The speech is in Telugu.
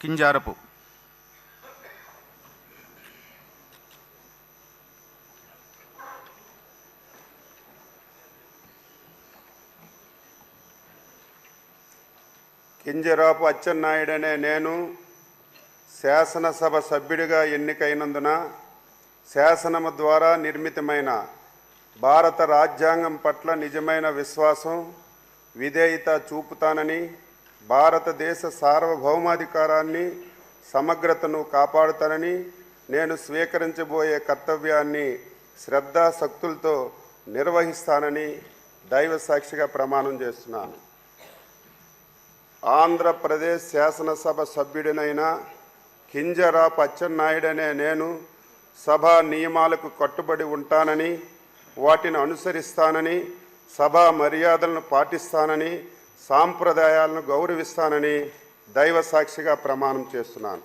కింజారపు కింజరాపు అచ్చెన్నాయుడనే నేను శాసనసభ సభ్యుడిగా ఎన్నికైనందున శాసనము ద్వారా నిర్మితమైన భారత రాజ్యాంగం పట్ల నిజమైన విశ్వాసం విధేయత చూపుతానని, భారతదేశ సార్వభౌమాధికారాన్ని సమగ్రతను కాపాడుతానని, నేను స్వీకరించబోయే కర్తవ్యాన్ని శ్రద్ధాశక్తులతో నిర్వహిస్తానని దైవ సాక్షిగా ప్రమాణం చేస్తున్నాను. ఆంధ్రప్రదేశ్ శాసనసభ సభ్యుడినైన కింజరాపు అచ్చెన్నాయుడనే నేను సభా నియమాలకు కట్టుబడి ఉంటానని, వాటిని అనుసరిస్తానని, సభా మర్యాదలను పాటిస్తానని, సాంప్రదాయాలను గౌరవిస్తానని దైవ సాక్షిగా ప్రమాణం చేస్తున్నాను.